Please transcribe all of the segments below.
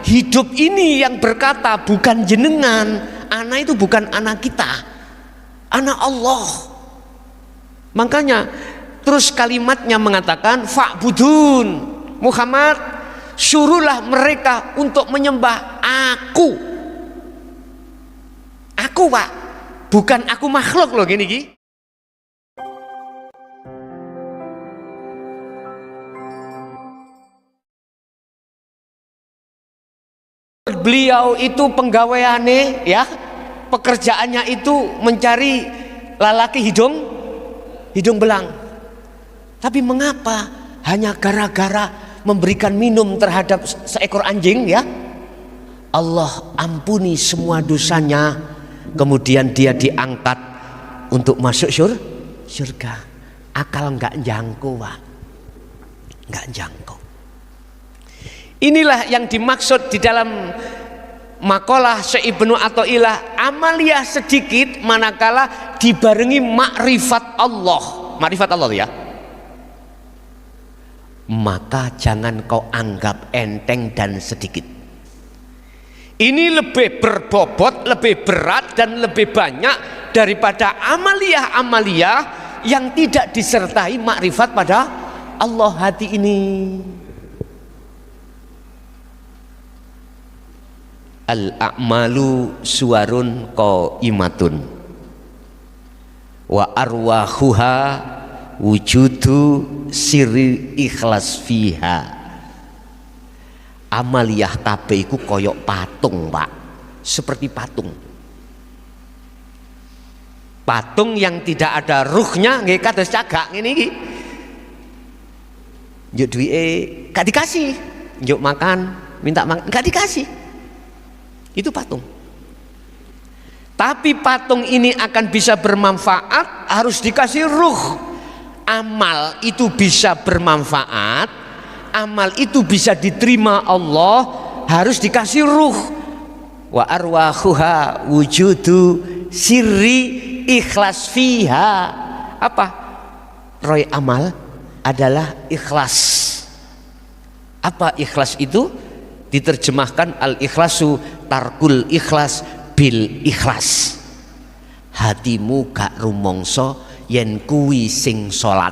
hidup ini yang berkata, bukan jenengan. Ana itu bukan anak kita, anak Allah. Makanya terus kalimatnya mengatakan fa'budun, Muhammad suruhlah mereka untuk menyembah aku. Aku Pak, bukan aku makhluk loh gini gini. Beliau itu penggaweane ya, pekerjaannya itu mencari lalaki hidung belang. Tapi mengapa hanya gara-gara memberikan minum terhadap seekor anjing ya, Allah ampuni semua dosanya, kemudian dia diangkat untuk masuk surga. Akal nggak jangkau Pak, nggak jangkau. Inilah yang dimaksud di dalam makalah Syekh Ibnu Athaillah, amalia sedikit manakala dibarengi makrifat Allah. Makrifat Allah ya, maka jangan kau anggap enteng dan sedikit. Ini lebih berbobot, lebih berat dan lebih banyak daripada amalia-amalia yang tidak disertai makrifat pada Allah hati ini. Al-a'malu suwarun qaimatun wa arwahuha wujudu sirri ikhlas fiha. Amaliyah kabeh iku koyok patung Pak, seperti patung. Patung yang tidak ada ruhnya nggih kados cagak ngene iki. Njuk duwike gak dikasih, njuk makan, minta makan gak dikasih. Itu patung. Tapi patung ini akan bisa bermanfaat harus dikasih ruh. Amal itu bisa bermanfaat, amal itu bisa diterima Allah, harus dikasih ruh. Wa arwahuha wujudu sirri ikhlas fiha. Apa? Roy amal adalah ikhlas. Apa ikhlas itu? Diterjemahkan al-ikhlasu tarkul ikhlas bil ikhlas. Hatimu gak rumongso yen kuwi sing salat.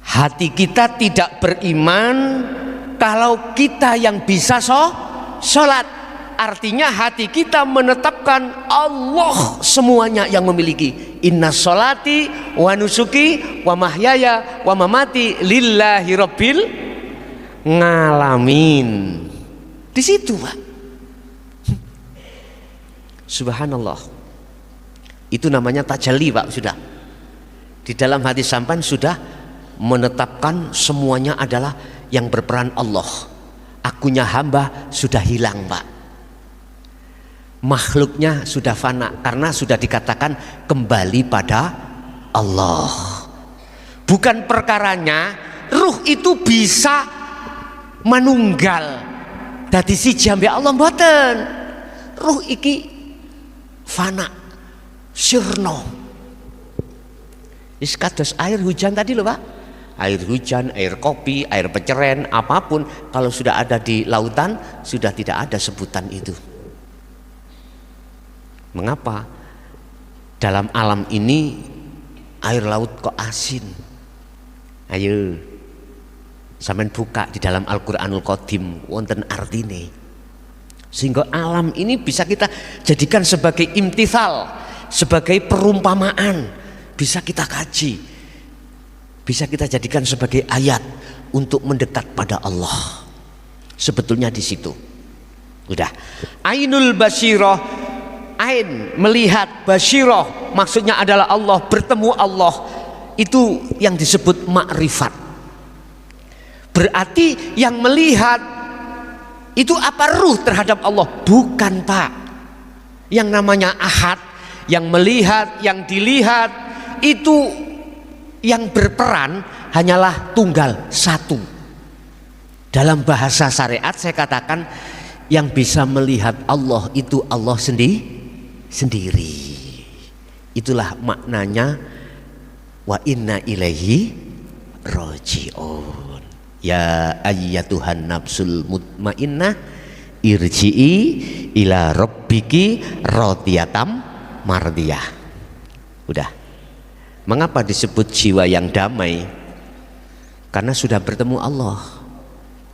Hati kita tidak beriman kalau kita yang bisa salat. Artinya hati kita menetapkan Allah semuanya yang memiliki. Inna sholati wa nusuki wa mahyaya wa mamati lillahi rabbil ngalamin. Di situ Pak. Subhanallah. Itu namanya tajalli Pak, sudah. Di dalam hati sampan sudah menetapkan semuanya adalah yang berperan Allah. Akunya hamba sudah hilang Pak. Makhluknya sudah fana karena sudah dikatakan kembali pada Allah. Bukan perkaranya ruh itu bisa manunggal dadi siji ambek Allah mboten. Ruh iki fana sirna. Wis kados air hujan tadi loh Pak. Air hujan, air kopi, air peceren, apapun kalau sudah ada di lautan sudah tidak ada sebutan itu. Mengapa? Dalam alam ini air laut kok asin? Ayo sampean buka di dalam Al-Qur'anul Qadim wonten artine. Sehingga alam ini bisa kita jadikan sebagai imtithal, sebagai perumpamaan, bisa kita kaji, bisa kita jadikan sebagai ayat untuk mendekat pada Allah. Sebetulnya di situ. Udah. Ainul Basyirah, ain melihat, basyirah maksudnya adalah Allah, bertemu Allah. Itu yang disebut makrifat. Berarti yang melihat itu apa? Ruh terhadap Allah? Bukan Pak. Yang namanya ahad, yang melihat, yang dilihat, itu yang berperan hanyalah tunggal, satu. Dalam bahasa syariat saya katakan yang bisa melihat Allah itu Allah sendiri. Itulah maknanya wa inna ilaihi raji'un. Ya ayyatuhan nafsul mutmainnah irji'i ila rabbiki radiyatam mardiyah. Udah. Mengapa disebut jiwa yang damai? Karena sudah bertemu Allah.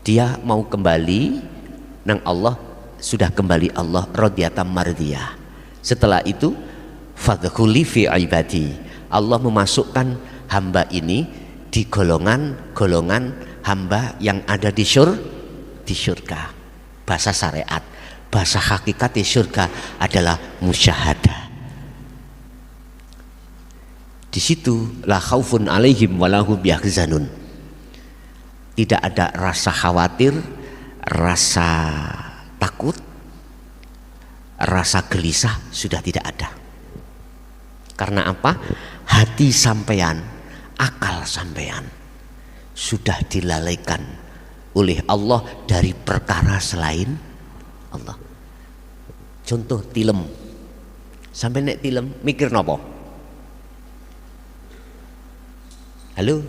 Dia mau kembali nang Allah, sudah kembali Allah radiyatam mardiyah. Setelah itu fadkhuli fi ibadi. Allah memasukkan hamba ini di golongan hamba yang ada di surga. Bahasa syariat, bahasa hakikat di surga adalah musyahadah. Di situ la khaufun alaihim walahum yahzanun. Tidak ada rasa khawatir, rasa takut, rasa gelisah, sudah tidak ada. Karena apa? Hati sampean, akal sampean sudah dilalaikan oleh Allah dari perkara selain Allah. Contoh tilem, sampai nek tilem mikir nopo? Halo,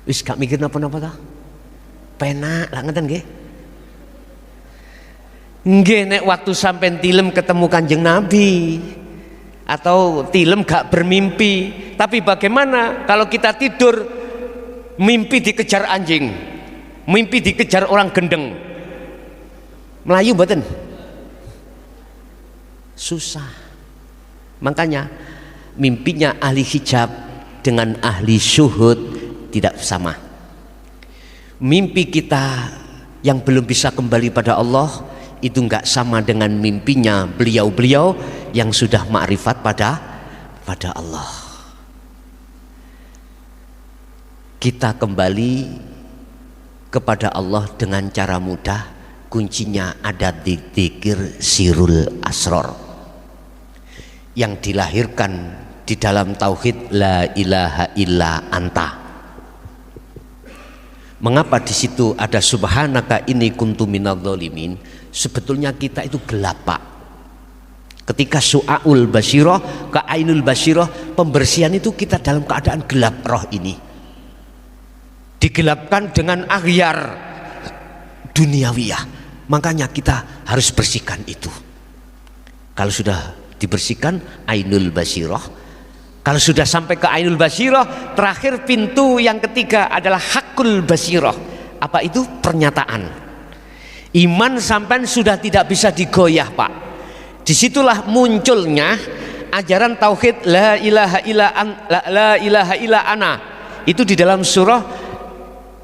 wis gak mikir napa-napa ta? Penak lah ngeten nggih. Nggih nek waktu sampean tilem ketemu Kanjeng Nabi atau tilem gak bermimpi, tapi bagaimana kalau kita tidur mimpi dikejar anjing, mimpi dikejar orang gendeng, melayu mboten? Susah. Makanya mimpinya ahli hijab dengan ahli syuhud tidak sama. Mimpi kita yang belum bisa kembali pada Allah itu enggak sama dengan mimpinya beliau-beliau yang sudah ma'rifat pada Allah. Kita kembali kepada Allah dengan cara mudah. Kuncinya ada di dzikir sirul asror yang dilahirkan di dalam tauhid la ilaha illa anta. Mengapa di situ ada subhanaka inni kuntu minadh-dhalimin? Sebetulnya kita itu gelap, Pak. Ketika su'aul basyirah ke ainul basyirah, pembersihan itu kita dalam keadaan gelap roh ini. Digelapkan dengan aghyar duniawiyah. Makanya kita harus bersihkan itu. Kalau sudah dibersihkan ainul basyirah, kalau sudah sampai ke ainul basyirah, terakhir pintu yang ketiga adalah hakul basyirah. Apa itu? Pernyataan. Iman sampai sudah tidak bisa digoyah, Pak. Disitulah munculnya ajaran tauhid la ilaha illa ana. Itu di dalam surah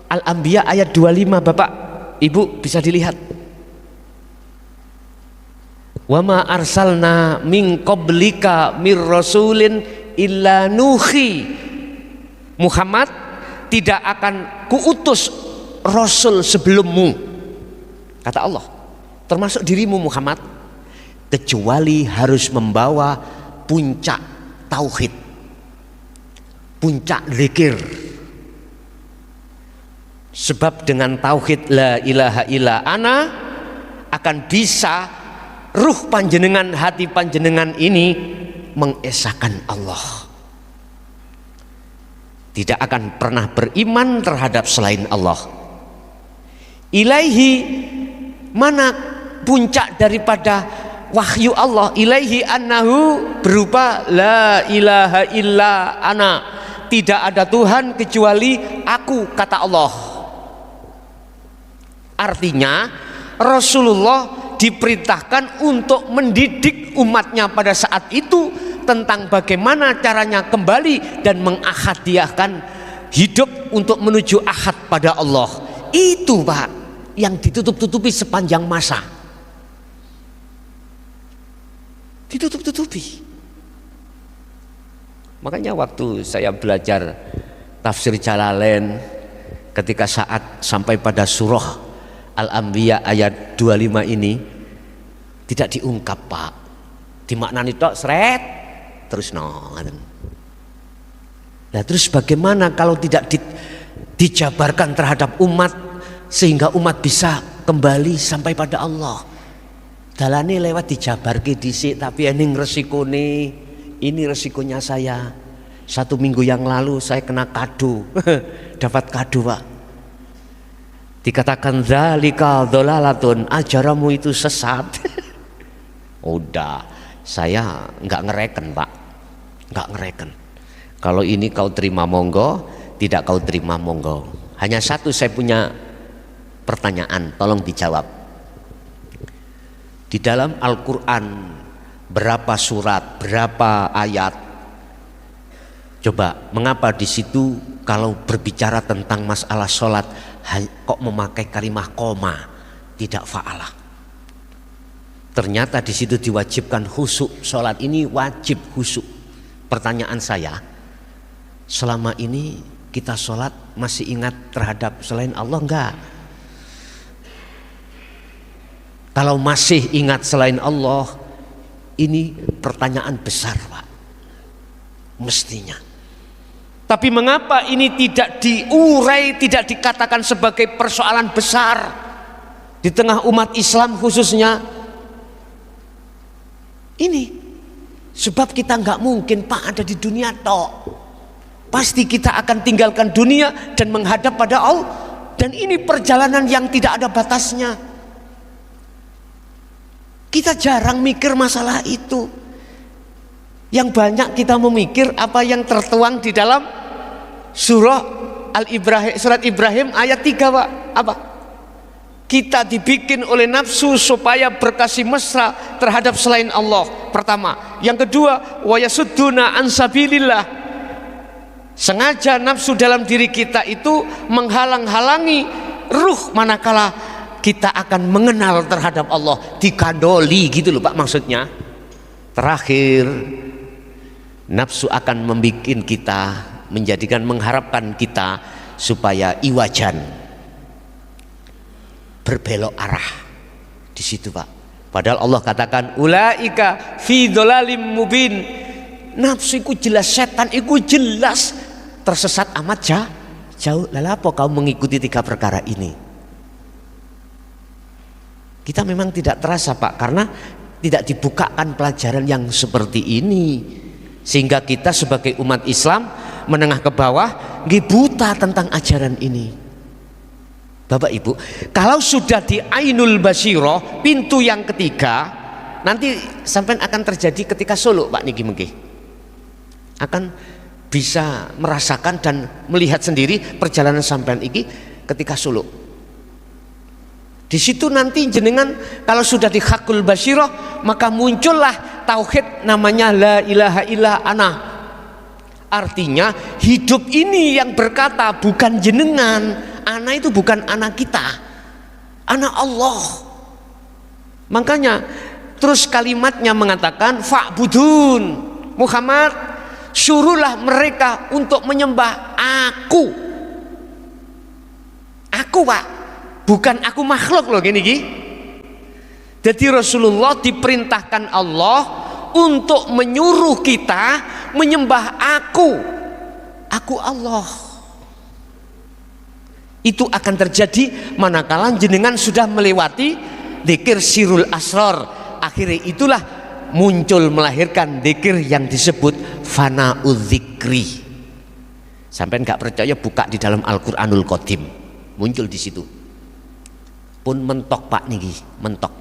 Al-Anbiya ayat 25, Bapak Ibu bisa dilihat. Wa ma arsalna min qablika mir rasulin illa nuhi. Muhammad, tidak akan kuutus rasul sebelummu, kata Allah, termasuk dirimu Muhammad, kecuali harus membawa puncak tauhid, puncak zikir. Sebab dengan tauhid la ilaha illa ana akan bisa ruh panjenengan, hati panjenengan ini mengesahkan Allah. Tidak akan pernah beriman terhadap selain Allah. Ilaihi, mana puncak daripada wahyu Allah? Ilaihi annahu berupa la ilaha illa ana. Tidak ada Tuhan kecuali aku, kata Allah. Artinya Rasulullah diperintahkan untuk mendidik umatnya pada saat itu tentang bagaimana caranya kembali dan mengahadiahkan hidup untuk menuju ahad pada Allah. Itu, Pak, yang ditutup-tutupi sepanjang masa. Ditutup-tutupi. Makanya waktu saya belajar tafsir Jalalain, ketika saat sampai pada surah Al-Anbiya ayat 25 ini tidak diungkap, Pak. Dimaknani tok sret terus Nah, terus bagaimana kalau tidak dijabarkan terhadap umat sehingga umat bisa kembali sampai pada Allah? Dalane lewat dijabarke dhisik, tapi ening resikone. Ini resikonya saya. 1 minggu yang lalu saya kena kado. Dapat kado, Pak. dikatakan dzalika dhalalatun, ajaranmu itu sesat. Udah, saya nggak ngereken Pak, nggak ngereken. Kalau ini kau terima monggo, tidak kau terima monggo. Hanya satu saya punya pertanyaan, tolong dijawab. Di dalam Al-Quran berapa surat, berapa ayat? Coba, mengapa di situ kalau berbicara tentang masalah sholat kok memakai kalimah koma, tidak fa'alah? Ternyata di situ diwajibkan khusyuk. Sholat ini wajib khusyuk. Pertanyaan saya, selama ini kita sholat masih ingat terhadap selain Allah enggak? Kalau masih ingat selain Allah, ini pertanyaan besar Pak, mestinya. Tapi mengapa ini tidak diurai, tidak dikatakan sebagai persoalan besar di tengah umat Islam khususnya? Ini sebab kita nggak mungkin Pak ada di dunia tok. Pasti kita akan tinggalkan dunia dan menghadap pada Allah. Dan ini perjalanan yang tidak ada batasnya. Kita jarang mikir masalah itu. Yang banyak kita memikir apa yang tertuang di dalam surah Al-Ibrahim, surat Ibrahim ayat 3 Pak. Apa? Kita dibikin oleh nafsu supaya berkasih mesra terhadap selain Allah. Pertama. Yang kedua, wa yasudduna an sabilillah. Sengaja nafsu dalam diri kita itu menghalang-halangi ruh manakala kita akan mengenal terhadap Allah, dikandoli gitu loh Pak maksudnya. Terakhir, nafsu akan membuat kita, mengharapkan kita supaya iwajan, berbelok arah di situ Pak. Padahal Allah katakan ulaika fi dhalalim mubin. Nafsu iku jelas, setan iku jelas tersesat amat jauh. Lalu apa kau mengikuti 3 perkara ini? Kita memang tidak terasa Pak, karena tidak dibukakan pelajaran yang seperti ini, sehingga kita sebagai umat Islam menengah ke bawah buta tentang ajaran ini. Bapak Ibu, kalau sudah di Ainul Basyirah, pintu yang ketiga, nanti sampai akan terjadi ketika suluk Pak niki mengki. Akan bisa merasakan dan melihat sendiri perjalanan sampean iki ketika suluk. Di situ nanti jenengan kalau sudah di Hakul Basyirah, maka muncullah tauhid namanya la ilaha illa ana. Artinya hidup ini yang berkata bukan jenengan. Ana itu bukan anak kita, anak Allah. Makanya terus kalimatnya mengatakan fa'budun, Muhammad suruhlah mereka untuk menyembah aku Pak, bukan aku makhluk loh gini. Jadi Rasulullah diperintahkan Allah untuk menyuruh kita menyembah aku Allah. Itu akan terjadi manakala jenengan sudah melewati dzikir sirul asrar. Akhirnya itulah muncul melahirkan dzikir yang disebut fana'udz dzikri. Sampai nggak percaya buka di dalam Al-Qur'anul Qadim, muncul di situ. Pun mentok Pak niki, mentok.